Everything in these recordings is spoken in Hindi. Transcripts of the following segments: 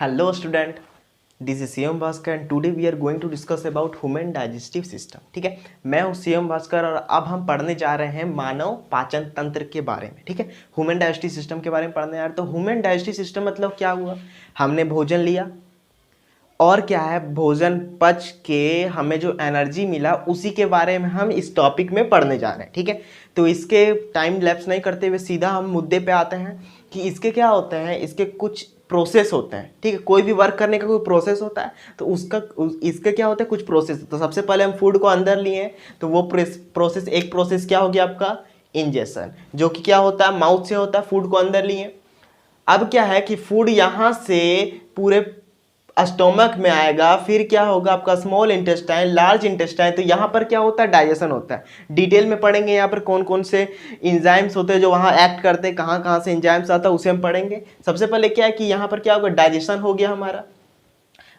Hello student, this is CM Bhaskar and today we are going to discuss about human digestive system। ठीक है, मैं हूँ CM भास्कर और अब हम पढ़ने जा रहे हैं मानव पाचन तंत्र के बारे में। ठीक है, ह्यूमन डाइजेस्टिव सिस्टम के बारे में पढ़ने जा रहे हैं। तो ह्यूमन डाइजेस्टिव सिस्टम मतलब क्या हुआ, हमने भोजन लिया और क्या है, भोजन पच के हमें जो एनर्जी मिला उसी के बारे में हम इस टॉपिक में पढ़ने जा रहे हैं। ठीक है, तो इसके टाइम लैप्स नहीं करते हुए सीधा हम मुद्दे पे आते हैं कि इसके क्या होते हैं, इसके कुछ प्रोसेस होते हैं। ठीक है, कोई भी वर्क करने का कोई प्रोसेस होता है तो इसके क्या होता है, कुछ प्रोसेस। तो सबसे पहले हम फूड को अंदर लिए तो वो प्रोसेस, एक प्रोसेस क्या हो गया आपका, इंजेक्शन, जो कि क्या होता है, माउथ से होता है। फूड को अंदर लिए, अब क्या है कि फूड यहाँ से पूरे स्टोमक में आएगा, फिर क्या होगा आपका स्मॉल इंटेस्टाइन, लार्ज इंटेस्टाइन। तो यहाँ पर क्या होता है, डाइजेशन होता है। डिटेल में पढ़ेंगे यहाँ पर कौन कौन से इंजाइम्स होते हैं जो वहाँ एक्ट करते हैं, कहाँ कहाँ से इंजाइम्स आता है उसे हम पढ़ेंगे। सबसे पहले क्या है कि यहाँ पर क्या होगा, डाइजेशन हो गया हमारा।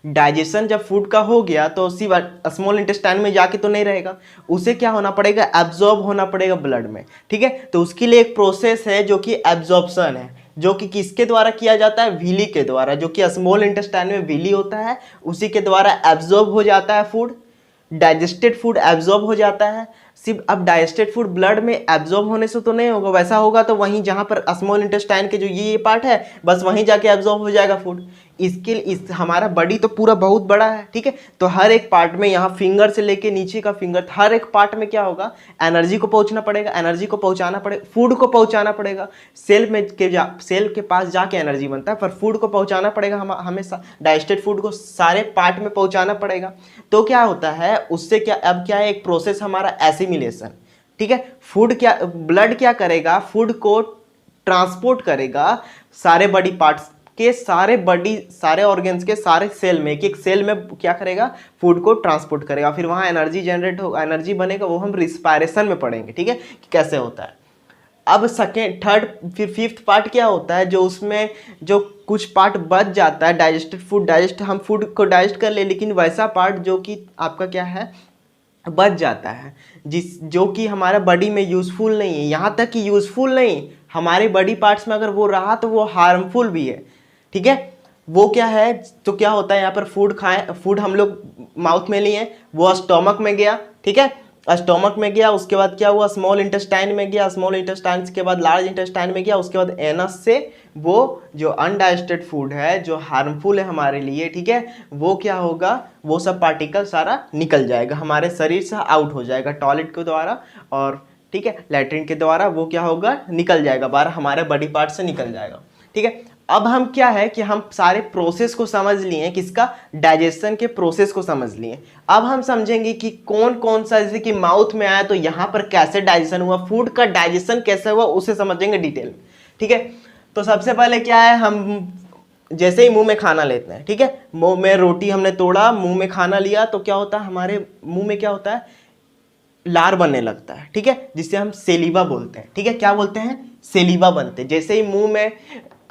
डाइजेशन जब फूड का हो गया तो सिर्फ स्मॉल इंटेस्टाइन में जाके तो नहीं रहेगा, उसे क्या होना पड़ेगा, एब्जॉर्ब होना पड़ेगा ब्लड में। ठीक है, तो उसके लिए एक प्रोसेस है जो कि एब्जॉर्प्शन है, जो कि किसके द्वारा किया जाता है, विली के द्वारा, जो कि स्मॉल इंटेस्टाइन में विली होता है, उसी के द्वारा एब्जॉर्ब हो जाता है फूड। डाइजेस्टेड फूड एब्जॉर्ब हो जाता है। सिर्फ अब डाइजेस्टेड फूड ब्लड में एब्जॉर्ब होने से तो नहीं होगा, वैसा होगा तो वहीं जहाँ पर स्मॉल इंटेस्टाइन के जो ये पार्ट है बस वहीं जाके एब्जॉर्ब हो जाएगा फूड। इसके हमारा बॉडी तो पूरा बहुत बड़ा है। ठीक है, तो हर एक पार्ट में, यहाँ फिंगर से लेके नीचे का फिंगर, हर एक पार्ट में क्या होगा, एनर्जी को पहुंचना पड़ेगा, एनर्जी को पहुंचाना पड़ेगा, फूड को पहुंचाना पड़ेगा। सेल के पास जाके एनर्जी बनता है, पर फूड को पहुंचाना पड़ेगा हमेशा। डाइजेस्टेड फूड को सारे पार्ट में पहुंचाना पड़ेगा। तो क्या होता है उससे, क्या अब क्या है, एक प्रोसेस हमारा एसिमिलेशन। ठीक है, फूड क्या, ब्लड क्या करेगा, फूड को ट्रांसपोर्ट करेगा सारे बॉडी पार्ट्स के, सारे ऑर्गन्स के सारे सेल में, एक एक सेल में क्या करेगा, फूड को ट्रांसपोर्ट करेगा। फिर वहाँ एनर्जी जनरेट होगा, एनर्जी बनेगा, वो हम रिस्पायरेशन में पढ़ेंगे। ठीक है, कि कैसे होता है। अब सेकेंड, थर्ड, फिर फिफ्थ पार्ट क्या होता है, जो उसमें जो कुछ पार्ट बच जाता है, डाइजेस्टेड फूड, हम फूड को डाइजेस्ट कर ले, लेकिन वैसा पार्ट जो कि आपका क्या है, बच जाता है, जो कि हमारा बॉडी में यूज़फुल नहीं है। यहाँ तक कि यूज़फुल नहीं, हमारे बॉडी पार्ट्स में अगर वो रहा तो वो हार्मफुल भी है। ठीक है, वो क्या है, तो क्या होता है, यहाँ पर फूड हम लोग माउथ में लिए, वो स्टोमक में गया। ठीक है, स्टोमक में गया, उसके बाद क्या हुआ, स्मॉल इंटेस्टाइन में गया, स्मॉल इंटेस्टाइन के बाद लार्ज इंटेस्टाइन में गया, उसके बाद एनस से वो जो अनडाइजेस्टेड फूड है, जो हार्मफुल है हमारे लिए, ठीक है, वो क्या होगा, वो सब पार्टिकल सारा निकल जाएगा, हमारे शरीर से आउट हो जाएगा, टॉयलेट के द्वारा और ठीक है लैट्रिन के द्वारा वो क्या होगा, निकल जाएगा बाहर, हमारे बॉडी पार्ट से निकल जाएगा। ठीक है, अब हम क्या है कि हम सारे प्रोसेस को समझ लिए, किसका, डाइजेशन के प्रोसेस को समझ लिए। अब हम समझेंगे कि कौन कौन सा, जैसे कि माउथ में आया तो यहाँ पर कैसे डाइजेशन हुआ, फूड का डाइजेशन कैसे हुआ उसे समझेंगे डिटेल में। ठीक है, तो सबसे पहले क्या है, हम जैसे ही मुंह में खाना लेते हैं, ठीक है, मुंह में रोटी हमने तोड़ा, मुंह में खाना लिया, तो क्या होता है, हमारे मुंह में क्या होता है, लार बनने लगता है। ठीक है, जिसे हम सेलिवा बोलते हैं। ठीक है, क्या बोलते हैं, सेलिवा बनते हैं। जैसे ही मुंह में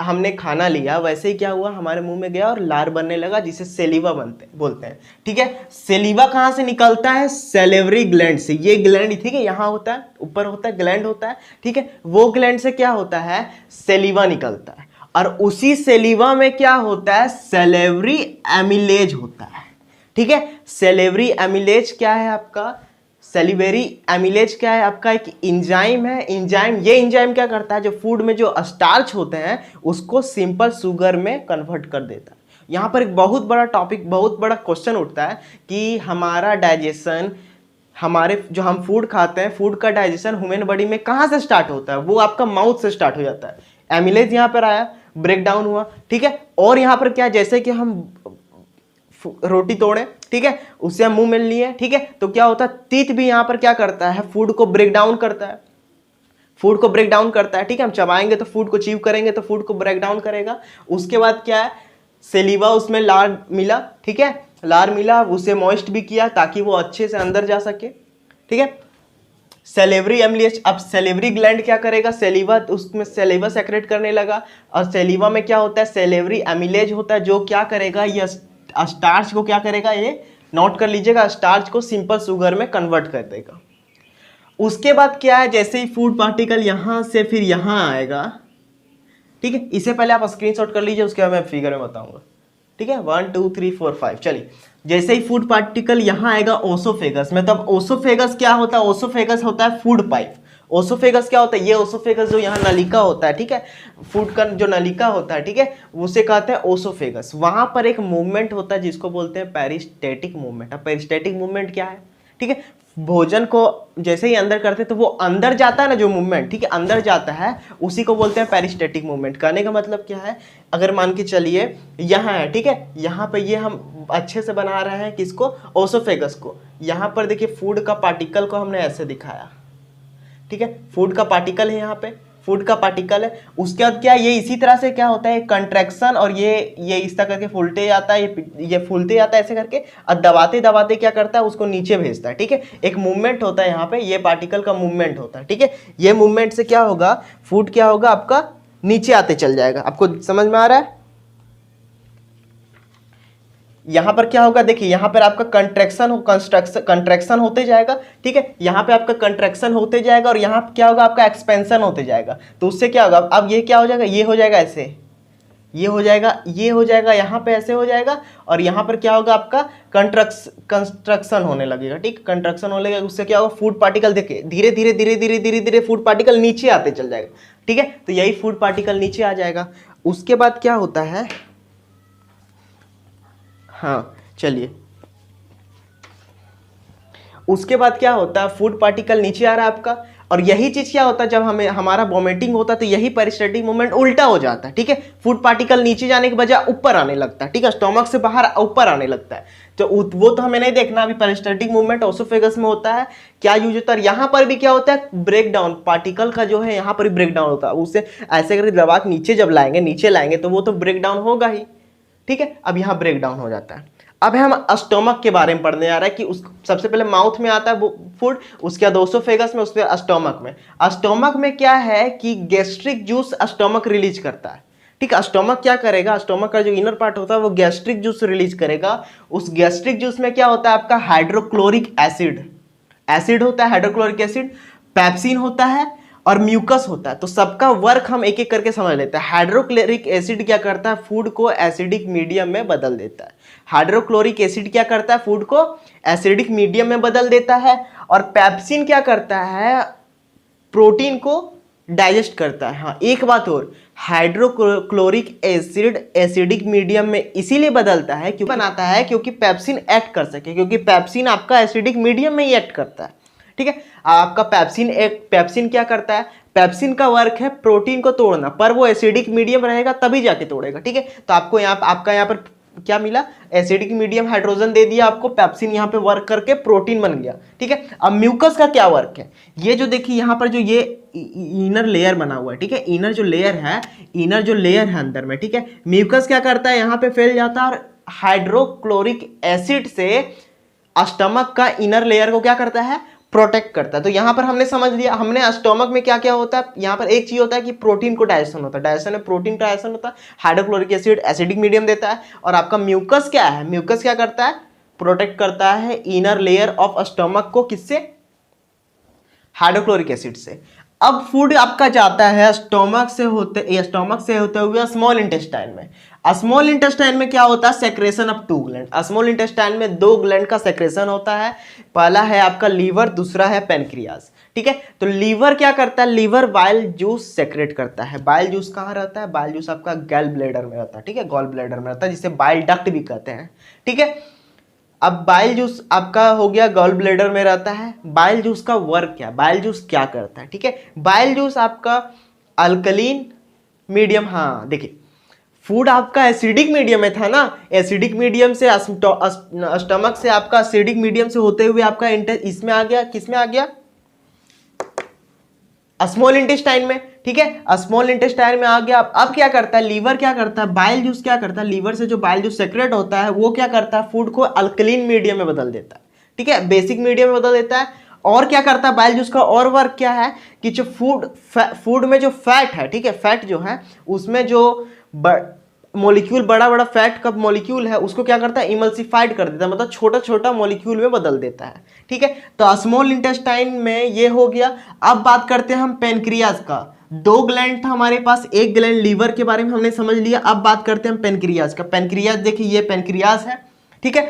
हमने खाना लिया वैसे ही क्या हुआ, हमारे मुंह में गया और लार बनने लगा, जिसे सेलिवा बोलते हैं। ठीक है, सेलिवा कहाँ से निकलता है, सैलिवरी ग्लैंड से। ये ग्लैंड, ठीक है, यहाँ होता है, ऊपर होता है, ग्लैंड होता है। ठीक है, वो ग्लैंड से क्या होता है, सेलिवा निकलता है, और उसी सेलिवा में क्या होता है, सैलिवरी एमिलेज होता है। ठीक है, सैलिवरी एमिलेज क्या है आपका, सेलिवरी एमिलेज क्या है आपका, एक इंजाइम है। ये इंजाइम क्या करता है, जो फूड में जो स्टार्च होते हैं उसको सिंपल शुगर में कन्वर्ट कर देता है। यहाँ पर एक बहुत बड़ा टॉपिक, बहुत बड़ा क्वेश्चन उठता है कि हमारा डाइजेशन, हमारे जो हम फूड खाते हैं, फूड का डाइजेशन ह्यूमन बॉडी में कहाँ से स्टार्ट होता है, वो आपका माउथ से स्टार्ट हो जाता है। एमिलेज यहाँ पर आया, ब्रेक डाउन हुआ। ठीक है, और यहाँ पर क्या, जैसे कि हम रोटी तोड़े, ठीक है, उसे हम मुंह में लिए, ठीक है, तो क्या होता है, तीत भी यहाँ पर क्या करता है, फूड को ब्रेक डाउन करता है, फूड को ब्रेक डाउन करता है। ठीक है, हम चबाएंगे तो फूड को च्यू करेंगे तो फूड को ब्रेक डाउन करेगा। उसके बाद क्या है, सेलिवा, उसमें लार मिला, ठीक है, लार मिला, उसे मॉइस्ट भी किया ताकि वो अच्छे से अंदर जा सके। ठीक है, सेलेवरी एमिलेज, अब सेलेवरी ग्लैंड क्या करेगा, सेलिवा, उसमें सेलिवा सेक्रेट करने लगा, और सेलिवा में क्या होता है, सेलेवरी एमिलेज होता है, जो क्या करेगा, ये स्टार्च को क्या करेगा, ये नोट कर लीजिएगा, स्टार्च को सिंपल शुगर में कन्वर्ट कर देगा। उसके बाद क्या है, जैसे ही फूड पार्टिकल यहां से फिर यहां आएगा, ठीक है, इससे पहले आप स्क्रीनशॉट कर लीजिए, उसके बाद मैं फिगर में बताऊंगा। ठीक है, 1 2 3 4 5। चलिए, जैसे ही फूड पार्टिकल यहाँ आएगा ओसोफेगस में, तब ओसोफेगस क्या होता है? ओसोफेगस होता है फूड पाइप। ओसोफेगस क्या होता है? ये ओसोफेगस जो यहाँ नलिका होता है, ठीक है, फूड का जो नलिका होता है, ठीक है, उसे कहते हैं ओसोफेगस। वहां पर एक मूवमेंट होता है जिसको बोलते हैं पेरिस्टेटिक मूवमेंट। अब पेरिस्टेटिक मूवमेंट क्या है? ठीक है, भोजन को जैसे ही अंदर करते हैं तो वो अंदर जाता है ना, जो मूवमेंट, ठीक है, अंदर जाता है, उसी को बोलते हैं पेरिस्टेटिक मूवमेंट। कहने का मतलब क्या है? अगर मान के चलिए यहाँ है, ठीक है, यहाँ पे ये हम अच्छे से बना रहे हैं किसको? ओसोफेगस को। यहाँ पर देखिए फूड का पार्टिकल को हमने ऐसे दिखाया, ठीक है, फूड का पार्टिकल है, यहाँ पे फूड का पार्टिकल है। उसके बाद क्या, ये इसी तरह से क्या होता है, कंट्रैक्शन, और ये इस तरह करके फूलते जाता है, ये फूलते जाता है ऐसे करके, और दबाते दबाते क्या करता है, उसको नीचे भेजता है, ठीक है। एक मूवमेंट होता है यहाँ पे, ये पार्टिकल का मूवमेंट होता है, ठीक है। ये मूवमेंट से क्या होगा, फूड क्या होगा आपका, नीचे आते चल जाएगा। आपको समझ में आ रहा है? यहां पर क्या होगा, देखिए यहां पर आपका कंट्रैक्शन होते जाएगा, ठीक है, यहां पे आपका कंट्रैक्शन होते जाएगा, और यहां क्या होगा, आपका एक्सपेंशन होते जाएगा। तो उससे क्या होगा, अब ये क्या हो जाएगा, ये हो जाएगा ऐसे, ये हो जाएगा, ये हो जाएगा, यहाँ पे ऐसे हो जाएगा, और यहाँ पर क्या होगा, आपका कंस्ट्रक्शन होने लगेगा, ठीक, कंस्ट्रक्शन होने लगेगा। उससे क्या होगा, फूड पार्टिकल देखिए धीरे धीरे धीरे धीरे धीरे धीरे फूड पार्टिकल नीचे आते चल जाएगा, ठीक है। तो यही फूड पार्टिकल नीचे आ जाएगा। उसके बाद क्या होता है, हाँ चलिए, उसके बाद क्या होता है, फूड पार्टिकल नीचे आ रहा है आपका, और यही चीज क्या होता है, जब हमें हमारा वोमिटिंग होता है तो यही पेरिस्टेटिक मूवमेंट उल्टा हो जाता है, ठीक है। फूड पार्टिकल नीचे जाने के बजाय ऊपर आने लगता है, ठीक है, स्टोमक से बाहर ऊपर आने लगता है। तो वो तो हमें नहीं देखना अभी। पेरिस्टेटिक मूवमेंट ओसोफेगस में होता है, क्या यूज होता है, यहाँ पर भी क्या होता है, ब्रेक डाउन, पार्टिकल का जो है यहाँ पर भी ब्रेक डाउन होता है। उसे ऐसे करके दबा के नीचे जब लाएंगे, नीचे लाएंगे, तो वो तो ब्रेक डाउन होगा ही, ठीक है। अब यहाँ ब्रेक डाउन हो जाता है। अब हम स्टोमक के बारे में पढ़ने जा रहे हैं कि उस सबसे पहले माउथ में आता है वो फूड, उसके बाद ओसोफेगस में, उसके बाद स्टोमक में। स्टोमक में क्या है कि गैस्ट्रिक जूस स्टोमक रिलीज करता है, ठीक है। स्टोमक क्या करेगा, स्टोमक का जो इनर पार्ट होता है वो गैस्ट्रिक जूस रिलीज करेगा। उस गैस्ट्रिक जूस में क्या होता है, आपका हाइड्रोक्लोरिक एसिड होता है, हाइड्रोक्लोरिक एसिड, पेप्सिन होता है, और म्यूकस होता है। तो सबका वर्क हम एक एक करके समझ लेते हैं। हाइड्रोक्लोरिक एसिड क्या करता है, फूड को एसिडिक मीडियम में बदल देता है। हाइड्रोक्लोरिक एसिड क्या करता है, फूड को एसिडिक मीडियम में बदल देता है। और पेप्सिन क्या करता है, प्रोटीन को डाइजेस्ट करता है। हाँ, एक बात और, हाइड्रोक्लोरिक एसिड एसिडिक मीडियम में इसीलिए बदलता है, क्यों बनाता है, क्योंकि पेप्सिन एक्ट कर सके, क्योंकि पेप्सिन आपका एसिडिक मीडियम में ही एक्ट करता है, ठीक है। आपका पेप्सिन क्या करता है, पेप्सिन का वर्क है प्रोटीन को तोड़ना, पर वो एसिडिक मीडियम रहेगा तभी जाके तोड़ेगा, ठीक है। तो आपको आपका यहाँ पर क्या मिला, एसिडिक मीडियम हाइड्रोजन दे दिया आपको, पेप्सिन यहाँ पे वर्क करके प्रोटीन बन गया, ठीक है। अब म्यूकस का क्या वर्क है, ये जो देखिए यहाँ पर जो ये इनर लेयर बना हुआ है, ठीक है, इनर जो लेयर है अंदर में, ठीक है, म्यूकस क्या करता है, यहाँ पे फैल जाता है, और हाइड्रोक्लोरिक एसिड से स्टमक का इनर लेयर को क्या करता है, प्रोटेक्ट करता है। तो यहां पर हमने समझ लिया, हमने स्टोमक में क्या क्या होता है, यहां पर एक चीज होता है कि प्रोटीन को डाइजेशन होता है, डाइजेशन में प्रोटीन का डाइजेशन होता है, हाइड्रोक्लोरिक एसिड एसिडिक मीडियम देता है, और आपका म्यूकस क्या है, म्यूकस क्या करता है, प्रोटेक्ट करता है इनर लेयर ऑफ स्टोमक को, किससे, हाइड्रोक्लोरिक एसिड से। अब फूड आपका जाता है स्टोमक से होते हुए स्मॉल इंटेस्टाइन में। स्मॉल इंटेस्टाइन में क्या होता है, secretion of 2 gland. Small intestine में 2 ग्लैंड का सेक्रेशन होता है, पहला है आपका लीवर, दूसरा है पेनक्रियाज, ठीक है। तो लीवर क्या करता है, लीवर बाइल जूस सेक्रेट करता है। बाइल जूस कहाँ रहता है, बाइल जूस आपका गैल ब्लैडर में रहता है, ठीक है, गॉल ब्लैडर में रहता है, जिसे बाइल डक्ट भी कहते हैं, ठीक है। अब बाइल जूस आपका हो गया गॉल ब्लैडर में रहता है। बाइल जूस का वर्क क्या, बाइल जूस क्या करता है, ठीक है। बाइल जूस आपका अल्कलीन मीडियम, हाँ देखिए फूड आपका एसिडिक मीडियम में था ना, एसिडिक मीडियम से स्टमक से आपका एसिडिक मीडियम से होते हुए आपका इसमें आ गया, किसमें आ गया, स्मॉल इंटेस्टाइन में, ठीक है, स्मॉल इंटेस्टाइन में आ गया। अब क्या करता है, लीवर क्या करता है, बाइल जूस क्या करता है, लीवर से जो बाइल जूस सेक्रेट होता है वो क्या करता है, फूड को अल्कलीन मीडियम में बदल देता है, ठीक है, बेसिक मीडियम में बदल देता है। और क्या करता है बाइल जूस का और वर्क क्या है कि जो फूड में जो फैट है, ठीक है, फैट जो है उसमें जो मॉलिक्यूल, बड़ा बड़ा फैट का मॉलिक्यूल है उसको क्या करता है, इमल्सिफाइड कर देता है, मतलब छोटा छोटा मॉलिक्यूल में बदल देता है। ठीक है, तो स्मॉल इंटेस्टाइन में ये हो गया। अब बात करते हैं हम पेनक्रियाज का। दो ग्लैंड था हमारे पास, एक ग्लैंड लीवर के बारे में हमने समझ लिया। अब बात करते हैं हम पेनक्रियाज का। पेनक्रियाज देखिए, ये पेनक्रियाज है। ठीक है,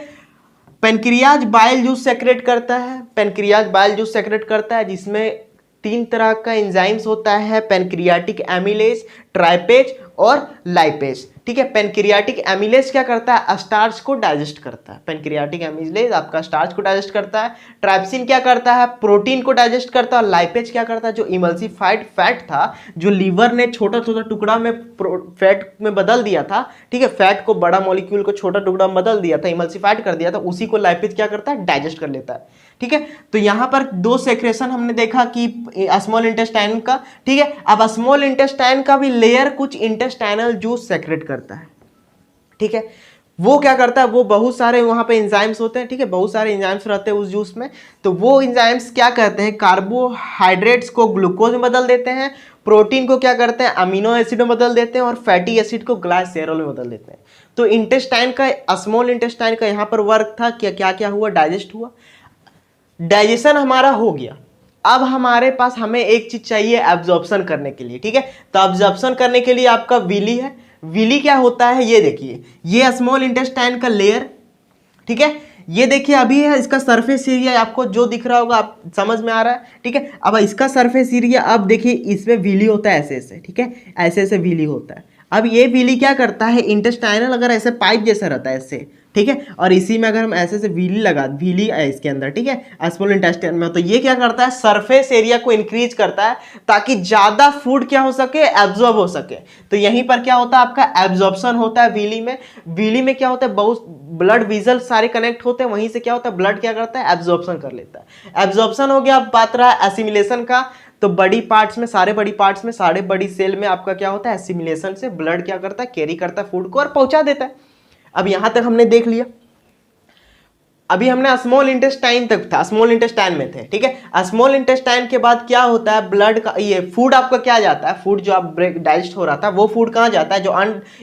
पेनक्रियाज बाइल जूस सेक्रेट करता है। पेनक्रियाज बाइल जूस सेक्रेट करता है जिसमें 3 तरह का एंजाइम्स होता है, पेनक्रियाटिक एमिलेज, ट्राइपेज और लाइपेज। ठीक है, पेनक्रियाटिक एमिलेज क्या करता है, स्टार्च को डाइजेस्ट करता है। पेनक्रियाटिक एमिलेज आपका स्टार्च को डाइजेस्ट करता है। ट्राइप्सिन क्या करता है, प्रोटीन को डाइजेस्ट करता है। और लाइपेज क्या करता है, जो इमल्सिफाइड फैट था, जो लीवर ने छोटा छोटा टुकड़ा में फैट में बदल दिया था। ठीक है, फैट को, बड़ा मॉलिक्यूल को छोटा टुकड़ा में बदल दिया था, इमल्सिफाइड कर दिया था, उसी को लाइपेज क्या करता है, डाइजेस्ट कर लेता है। ठीक है, तो यहां पर दो सेक्रेशन हमने देखा कि स्मॉल इंटेस्टाइन का। ठीक है, अब स्मॉल इंटेस्टाइन का भी लेयर कुछ इंटेस्टाइनल जूस सेक्रेट करता है। ठीक है, वो क्या करता है, वो बहुत सारे वहां पे एंजाइम्स होते हैं। ठीक है, बहुत सारे एंजाइम्स रहते हैं उस जूस में। तो वो एंजाइम्स क्या करते हैं, कार्बोहाइड्रेट्स को ग्लूकोज में बदल देते हैं, प्रोटीन को क्या करते हैं, अमीनो एसिड में बदल देते हैं, और फैटी एसिड को ग्लाइसेरॉल में बदल देते हैं। तो इंटेस्टाइन का, स्मॉल इंटेस्टाइन का यहाँ पर वर्क था, क्या क्या हुआ, डाइजेस्ट हुआ। डाइजेशन हमारा हो गया। अब हमारे पास, हमें एक चीज चाहिए एब्जॉर्प्शन करने के लिए। ठीक है, तो एब्जॉर्प्शन करने के लिए आपका विली है। विली क्या होता है, ये देखिए, ये स्मॉल इंटेस्टाइन का लेयर। ठीक है, ये देखिए अभी है, इसका सरफेस एरिया आपको जो दिख रहा होगा, आप समझ में आ रहा है। ठीक है, अब इसका सरफेस एरिया, अब देखिए इसमें विली होता है ऐसे ऐसे। ठीक है, ऐसे ऐसे विली होता है। अब ये विली क्या करता है, इंटेस्टाइनल अगर ऐसे पाइप जैसा रहता है ऐसे। ठीक है, और इसी में अगर हम ऐसे से विली है इसके अंदर। ठीक है, स्मॉल इंटेस्टाइन में, तो ये क्या करता है, सरफेस एरिया को इंक्रीज करता है ताकि ज्यादा फूड क्या हो सके, एब्जॉर्ब हो सके। तो यहीं पर क्या होता है, आपका एब्जॉर्प्शन होता है विली में। विली में क्या होता है, बहुत ब्लड वीजल सारे कनेक्ट होते हैं, वहीं से क्या होता है, ब्लड क्या करता है, एब्जॉर्प्शन कर लेता है। एब्जॉर्प्शन हो गया। अब बात रहा है एसिमिलेशन का। तो बड़ी पार्ट्स में, सारे बड़ी पार्ट्स में, सारे बड़ी सेल में आपका क्या होता है, एसिमिलेशन से ब्लड क्या करता है, कैरी करता है फूड को और पहुंचा देता है। अब यहां तक हमने देख लिया। अभी हमने स्मॉल इंटेस्टाइन तक था, स्मॉल इंटेस्टाइन में थे। ठीक है, स्मॉल इंटेस्टाइन के बाद क्या होता है, ब्लड का, ये फूड आपका क्या जाता है, फूड जो आप डाइजेस्ट हो रहा था वो फूड कहाँ जाता है, जो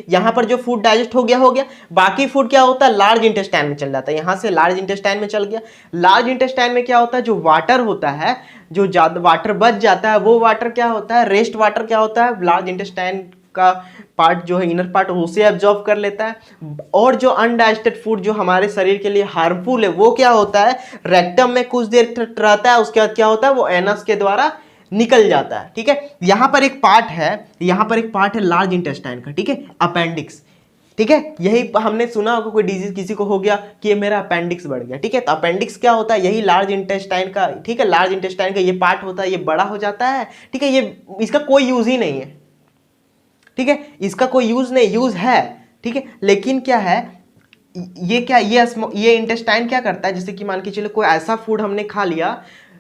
यहाँ पर जो फूड डाइजेस्ट हो गया, बाकी फूड क्या होता है, लार्ज इंटेस्टाइन में चल जाता है। यहाँ से लार्ज इंटेस्टाइन में चल गया। लार्ज इंटेस्टाइन में क्या होता है, जो वाटर होता है, जो ज्यादा वाटर बच जाता है, वो वाटर क्या होता है, रेस्ट वाटर क्या होता है, लार्ज इंटेस्टाइन का पार्ट जो है, इनर पार्ट, उसे एब्जॉर्ब कर लेता है। और जो अनडाइजेस्टेड फूड जो हमारे शरीर के लिए हार्मफुल है, वो क्या होता है, रेक्टम में कुछ देर रहता है, उसके बाद क्या होता है, वो एनस के द्वारा निकल जाता है। ठीक है, यहां पर एक पार्ट है, यहां पर एक पार्ट है लार्ज इंटेस्टाइन का। ठीक है, अपेंडिक्स। ठीक है, यही हमने सुना होगा, कोई डिजीज किसी को हो गया कि ये मेरा अपेंडिक्स बढ़ गया। ठीक है, तो अपेंडिक्स क्या होता है, यही लार्ज इंटेस्टाइन का। ठीक है, लार्ज इंटेस्टाइन का ये पार्ट होता है, ये बड़ा हो जाता है। ठीक है, ये इसका कोई यूज ही नहीं है। ठीक है, इसका कोई यूज नहीं, यूज है। ठीक है, लेकिन क्या है, ये इंटेस्टाइन क्या करता है, जैसे कि मान के चलो कोई ऐसा फूड हमने खा लिया,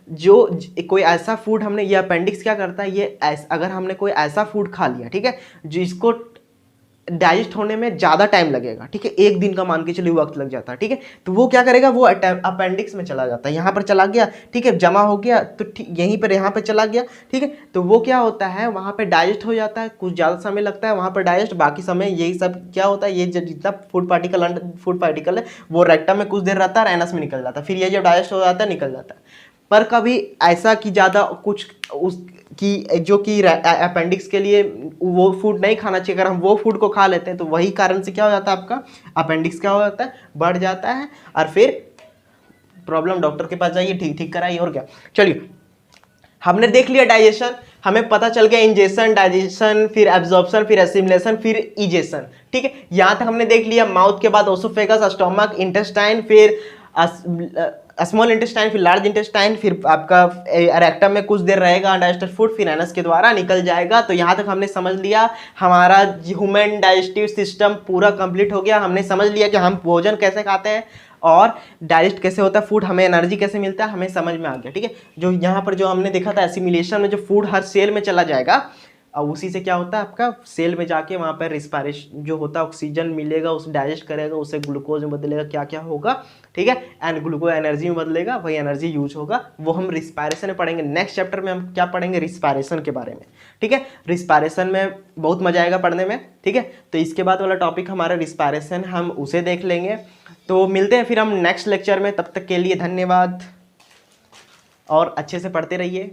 कोई ऐसा फूड हमने, ये अपेंडिक्स क्या करता है, अगर हमने कोई ऐसा फूड खा लिया, ठीक है, जो इसको डाइजेस्ट होने में ज़्यादा टाइम लगेगा। ठीक है, 1 दिन का मान के चलिए वक्त लग जाता है। ठीक है, तो वो क्या करेगा, वो अपेंडिक्स में चला जाता है, यहाँ पर चला गया। ठीक है, जमा हो गया, तो यहीं पर यहाँ पर चला गया। ठीक है, तो वो क्या होता है, वहाँ पे डाइजेस्ट हो जाता है, कुछ ज़्यादा समय लगता है वहाँ पर डाइजेस्ट, बाकी समय यही सब क्या होता है, ये जितना फूड पार्टिकल है वो रेक्टम में कुछ देर रहता है और एनस में निकल जाता है, फिर ये जब डाइजेस्ट हो जाता है निकल जाता है। पर कभी ऐसा कि ज़्यादा कुछ जो कि अपेंडिक्स के लिए वो फूड नहीं खाना चाहिए, अगर हम वो फूड को खा लेते हैं तो वही कारण से क्या हो जाता है, आपका अपेंडिक्स क्या हो जाता है, बढ़ जाता है, और फिर प्रॉब्लम, डॉक्टर के पास जाइए, ठीक कराइए, और क्या। चलिए, हमने देख लिया डाइजेशन, हमें पता चल गया इंजेशन, डाइजेशन, फिर एब्जॉर्प्शन, फिर एसिमिलेशन, फिर इजेशन। ठीक है, यहाँ तक हमने देख लिया। माउथ के बाद ओसोफेगस, स्टोमक, इंटेस्टाइन, फिर स्मॉल इंटेस्टाइन, फिर लार्ज इंटेस्टाइन, फिर आपका रेक्टम में कुछ देर रहेगा अनडाइजेस्टेड फूड, फिर एनस के द्वारा निकल जाएगा। तो यहाँ तक हमने समझ लिया, हमारा ह्यूमन डाइजेस्टिव सिस्टम पूरा कंप्लीट हो गया। हमने समझ लिया कि हम भोजन कैसे खाते हैं और डाइजेस्ट कैसे होता है फूड, हमें एनर्जी कैसे मिलता है, हमें समझ में आ गया। ठीक है, जो यहाँ पर जो हमने देखा था एसिमिलेशन में, जो फूड हर सेल में चला जाएगा, और उसी से क्या होता है आपका सेल में जाके वहाँ पर रिस्पायरेशन जो होता है ऑक्सीजन मिलेगा, उसे डाइजेस्ट करेगा, उसे ग्लूकोज में बदलेगा, क्या क्या होगा, ठीक है, एंड ग्लूकोज एनर्जी में बदलेगा, वही एनर्जी यूज होगा, वो हम रिस्पायरेशन में पढ़ेंगे। नेक्स्ट चैप्टर में हम क्या पढ़ेंगे, रिस्पायरेशन के बारे में, ठीक है। रिस्पायरेशन में बहुत मजा आएगा पढ़ने में, ठीक है। तो इसके बाद वाला टॉपिक हमारा रिस्पायरेशन, हम उसे देख लेंगे। तो मिलते हैं फिर हम नेक्स्ट लेक्चर में, तब तक के लिए धन्यवाद और अच्छे से पढ़ते रहिए।